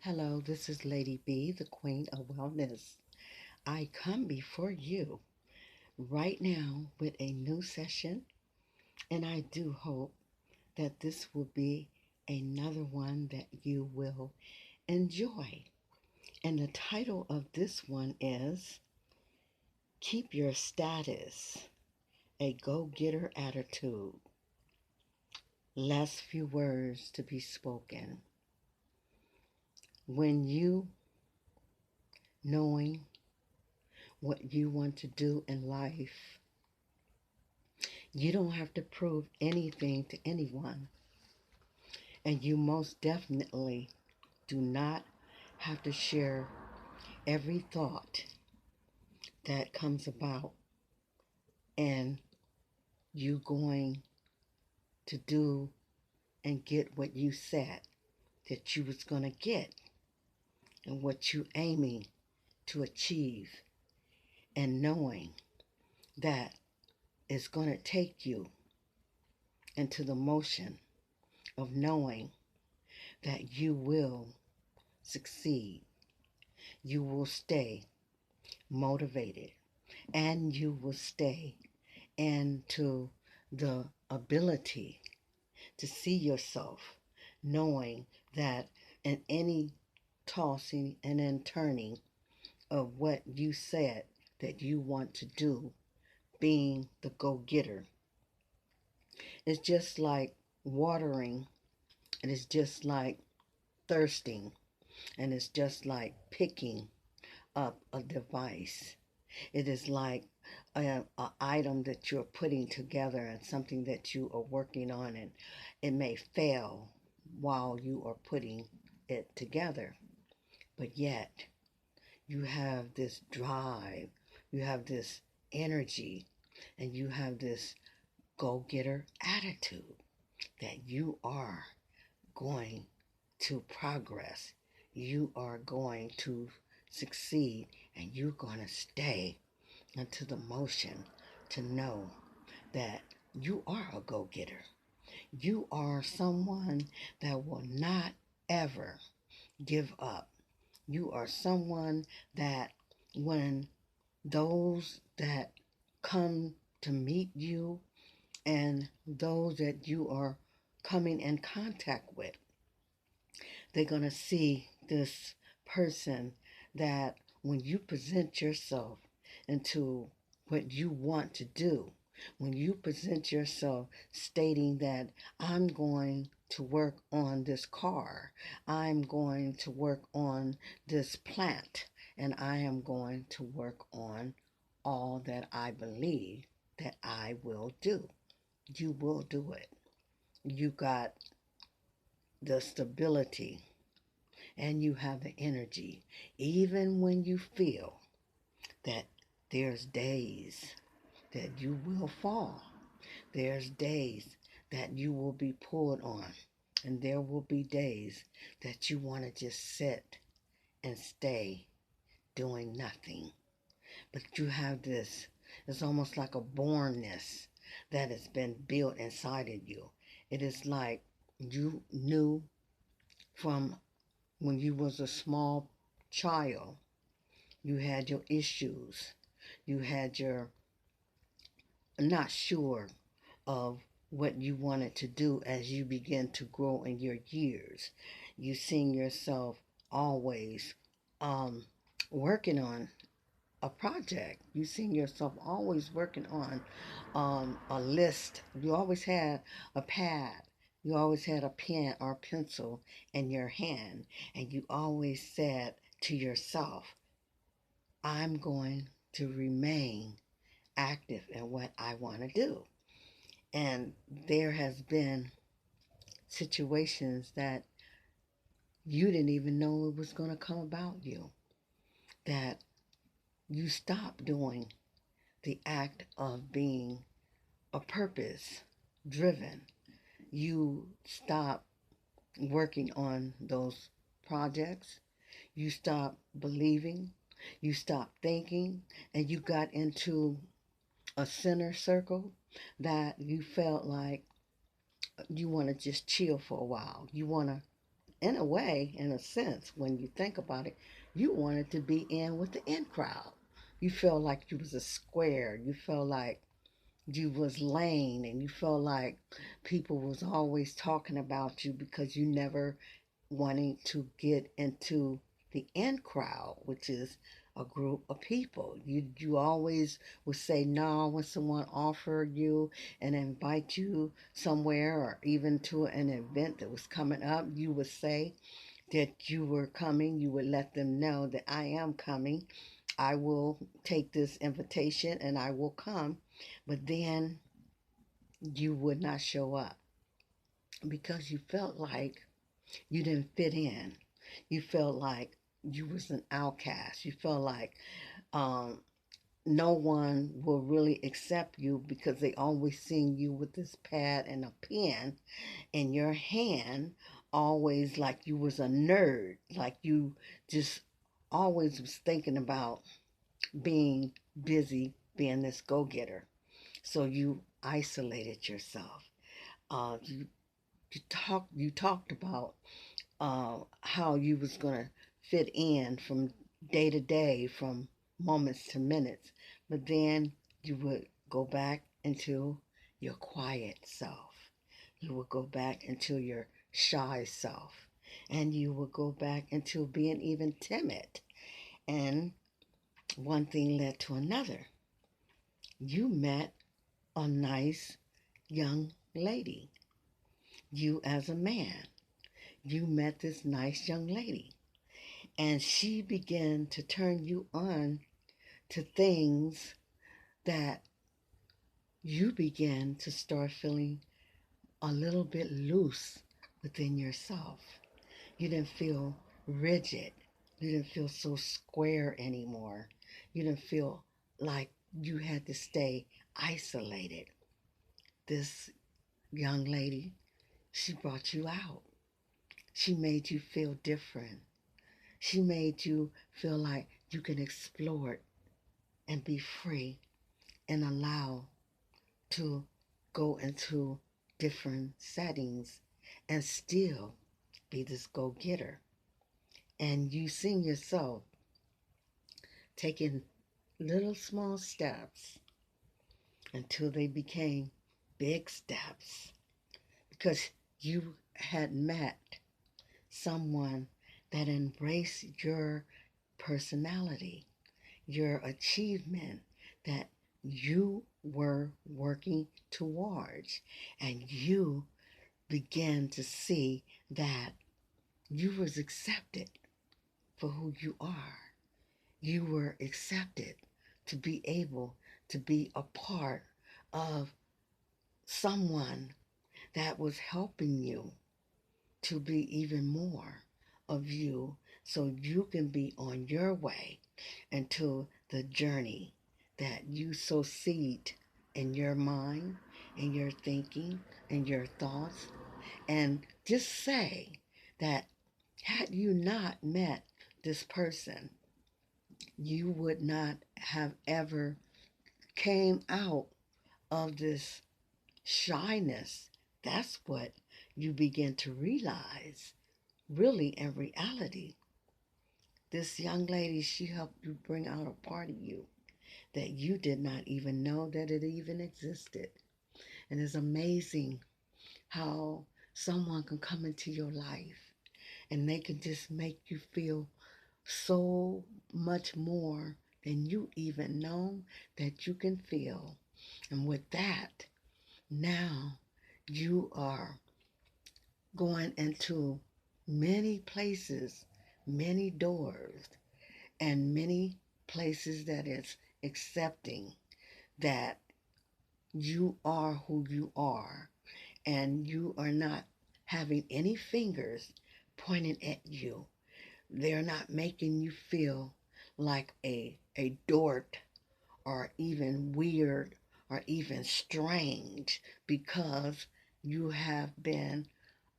Hello, this is Lady B, the Queen of Wellness. I come before you right now with a new session, and I do hope that this will be another one that you will enjoy. And the title of this one is Keep Your Status, a Go-Getter Attitude. Less few words to be spoken. When you knowing what you want to do in life, you don't have to prove anything to anyone. And you most definitely do not have to share every thought that comes about and you going to do and get what you said that you was going to get and what you aiming to achieve, and knowing that it's going to take you into the motion of knowing that you will succeed. You will stay motivated, and you will stay into the ability to see yourself, knowing that in any tossing and then turning of what you said that you want to do, being the go-getter, it's just like watering, and it's just like thirsting, and it's just like picking up a device. It is like an item that you're putting together and something that you are working on, and it may fail while you are putting it together. But yet, you have this drive, you have this energy, and you have this go getter attitude that you are going to progress. You are going to succeed, and you're going to stay into the motion to know that you are a go-getter. You are someone that will not ever give up. You are someone that when those that come to meet you and those that you are coming in contact with, they're going to see this person that when you present yourself into what you want to do, when you present yourself stating that I'm going to work on this car, I'm going to work on this plant, and I am going to work on all that I believe that I will do. You will do it. You got the stability and you have the energy, even when you feel that there's days that you will fall. There's days that you will be pulled on. And there will be days that you want to just sit and stay doing nothing. But you have this, it's almost like a bornness that has been built inside of you. It is like you knew from when you was a small child, you had your issues. You had your not sure of what you wanted to do as you begin to grow in your years. You seen yourself always um, working on a project. You seen yourself always working on a list. You always had a pad. You always had a pen or a pencil in your hand. And you always said to yourself, I'm going to remain active in what I want to do. And there has been situations that you didn't even know it was going to come about you, that you stopped doing the act of being a purpose driven. You stop working on those projects. You stop believing. You stop thinking. And you got into a center circle that you felt like you want to just chill for a while. You want to in a way, in a sense, when you think about it, you wanted to be in with the in crowd. You felt like you was a square. You felt like you was lame, and you felt like people was always talking about you because you never wanting to get into the in crowd, which is a group of people. You always would say no when someone offered you and invite you somewhere or even to an event that was coming up. You would say that you were coming. You would let them know that I am coming. I will take this invitation and I will come. But then you would not show up because you felt like you didn't fit in. You felt like you was an outcast. You felt like um, no one will really accept you because they always seeing you with this pad and a pen in your hand, always like you was a nerd, like you just always was thinking about being busy being this go-getter. So you isolated yourself. You you talked about how you was gonna fit in from day to day, from moments to minutes, but then you would go back into your quiet self. You would go back into your shy self, and you would go back into being even timid. And one thing led to another. You met a nice young lady. You, as a man, you met this nice young lady, and she began to turn you on to things that you began to start feeling a little bit loose within yourself. You didn't feel rigid. You didn't feel so square anymore. You didn't feel like you had to stay isolated. This young lady, she brought you out. She made you feel different. She made you feel like you can explore and be free and allow to go into different settings and still be this go-getter. And you seen yourself taking little small steps until they became big steps because you had met someone that embraced your personality, your achievement that you were working towards, and you began to see that you was accepted for who you are. You were accepted to be able to be a part of someone that was helping you to be even more of you so you can be on your way into the journey that you sow seed in your mind, in your thinking, in your thoughts. And just say that had you not met this person, you would not have ever came out of this shyness. That's what you begin to realize. Really, in reality, this young lady, she helped you bring out a part of you that you did not even know that it even existed. And it's amazing how someone can come into your life and they can just make you feel so much more than you even know that you can feel. And with that, now you are going into many places, many doors, and many places that is accepting that you are who you are, and you are not having any fingers pointing at you. They're not making you feel like a dork or even weird or even strange because you have been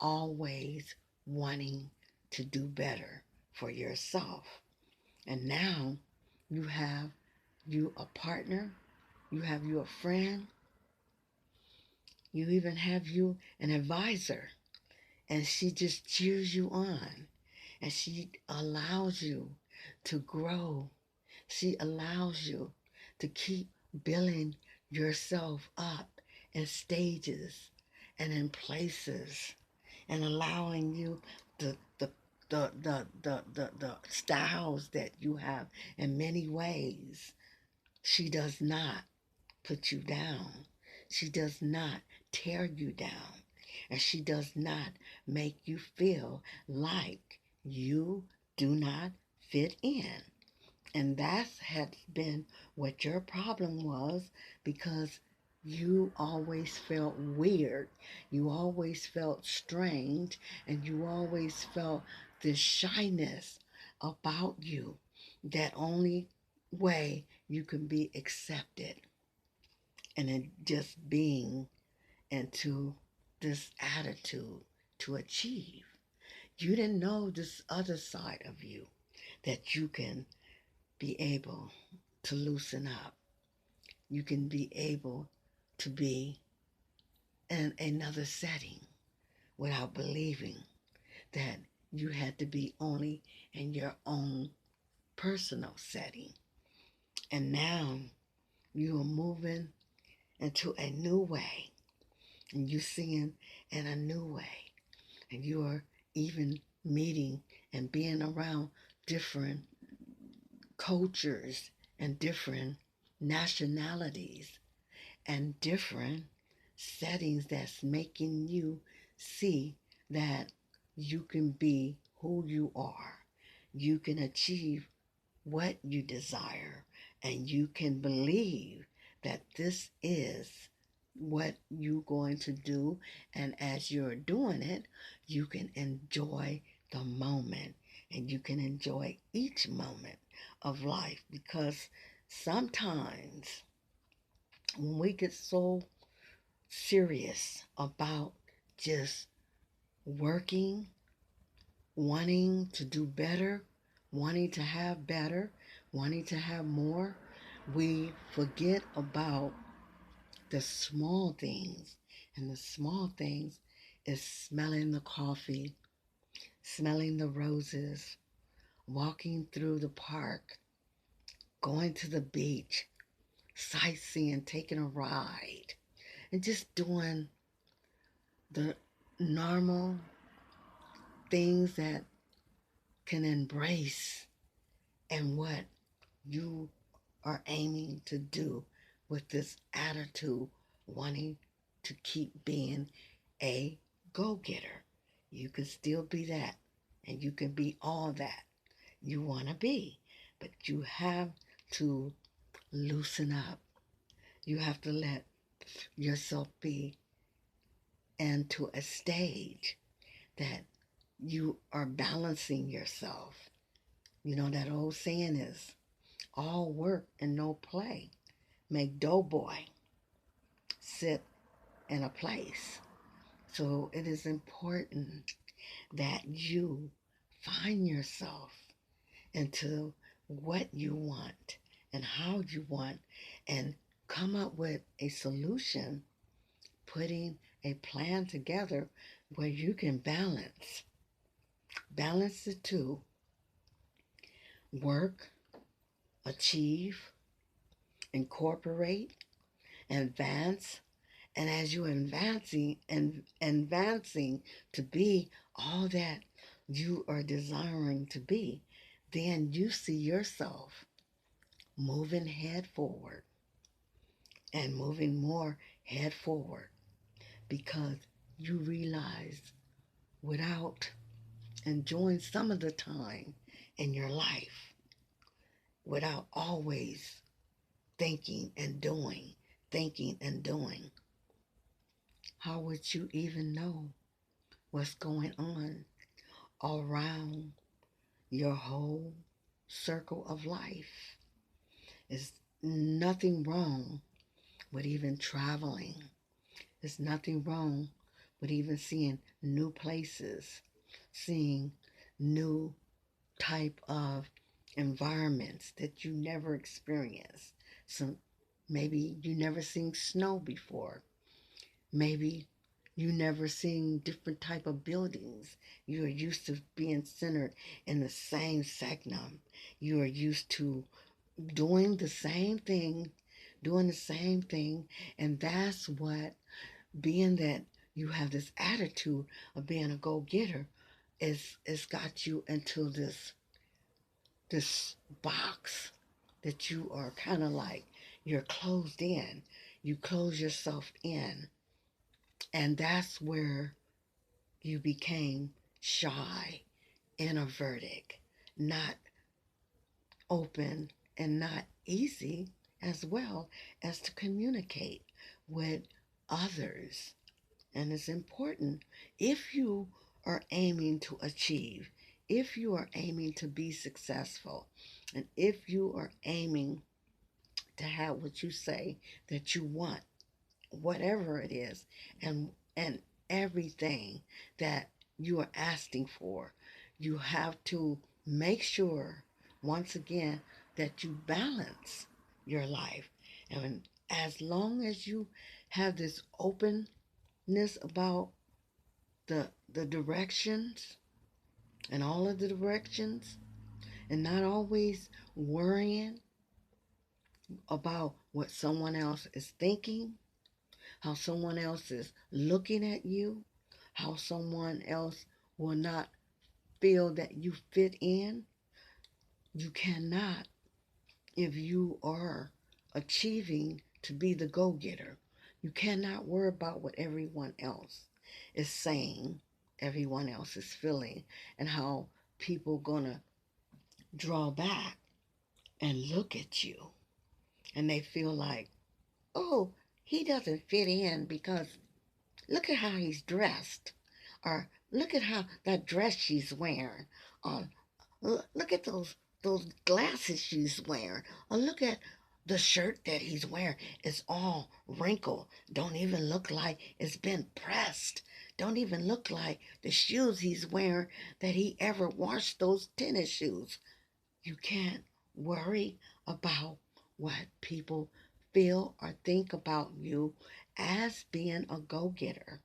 always wanting to do better for yourself. And now you have you a partner, you have you a friend, you even have you an advisor. And she just cheers you on. And she allows you to grow. She allows you to keep building yourself up in stages and in places, and allowing you the styles that you have in many ways. She does not put you down. She does not tear you down. And she does not make you feel like you do not fit in. And that has been what your problem was, because you always felt weird. You always felt strange, and you always felt this shyness about you. That only way you can be accepted and in just being into this attitude to achieve. You didn't know this other side of you, that you can be able to loosen up. You can be able to be in another setting without believing that you had to be only in your own personal setting. And now you are moving into a new way, and you're seeing in a new way, and you are even meeting and being around different cultures and different nationalities and different settings that's making you see that you can be who you are. You can achieve what you desire, and you can believe that this is what you're going to do. And as you're doing it, you can enjoy the moment, and you can enjoy each moment of life, because sometimes when we get so serious about just working, wanting to do better, wanting to have better, wanting to have more, we forget about the small things. And the small things is smelling the coffee, smelling the roses, walking through the park, going to the beach, sightseeing, taking a ride, and just doing the normal things that can embrace and what you are aiming to do with this attitude, wanting to keep being a go-getter. You can still be that, and you can be all that you want to be, but you have to loosen up. You have to let yourself be into a stage that you are balancing yourself. You know, that old saying is, all work and no play make doughboy sit in a place. So it is important that you find yourself into what you want and how you want, and come up with a solution, putting a plan together where you can balance the two: work, achieve, incorporate, advance. And as you're advancing to be all that you are desiring to be, then you see yourself moving head forward and moving more head forward, because you realize, without enjoying some of the time in your life, without always thinking and doing, how would you even know what's going on around your whole circle of life? There's nothing wrong with even traveling. There's nothing wrong with even seeing new places, seeing new type of environments that you never experienced. So maybe you never seen snow before. Maybe You never seen different type of buildings. You are used to being centered in the same segment. You are used to doing the same thing, and that's what, being that you have this attitude of being a go-getter, is got you into this box that you are kind of like, you're closed in. You close yourself in, and that's where you became shy, introverted, not open, and not easy as well as to communicate with others. And it's important, if you are aiming to achieve, if you are aiming to be successful, and if you are aiming to have what you say that you want, whatever it is, and everything that you are asking for, you have to make sure, once again, that you balance your life. And as long as you have this openness about the directions, and all of the directions, and not always worrying about what someone else is thinking, how someone else is looking at you, how someone else will not feel that you fit in. You cannot, if you are achieving to be the go-getter, you cannot worry about what everyone else is saying, everyone else is feeling, and how people gonna draw back and look at you, and they feel like, oh, he doesn't fit in because look at how he's dressed, or look at how that dress she's wearing, or look at those glasses she's wearing, or look at the shirt that he's wearing. It's all wrinkled. Don't even look like it's been pressed. Don't even look like the shoes he's wearing that he ever washed those tennis shoes. You can't worry about what people feel or think about you as being a go-getter,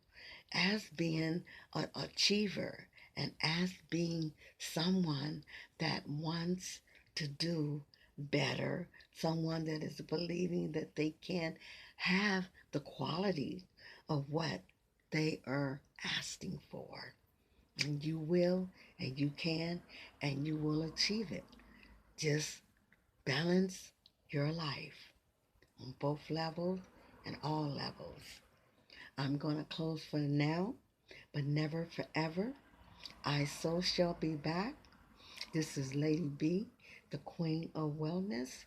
as being an achiever, and as being someone that wants to do better, someone that is believing that they can have the quality of what they are asking for. And you will, and you can, and you will achieve it. Just balance your life on both levels and all levels. I'm going to close for now, but never forever. I so shall be back. This is Lady B, the Queen of Wellness.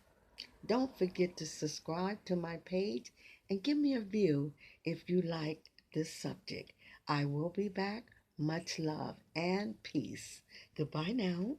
Don't forget to subscribe to my page and give me a view if you like this subject. I will be back. Much love and peace. Goodbye now.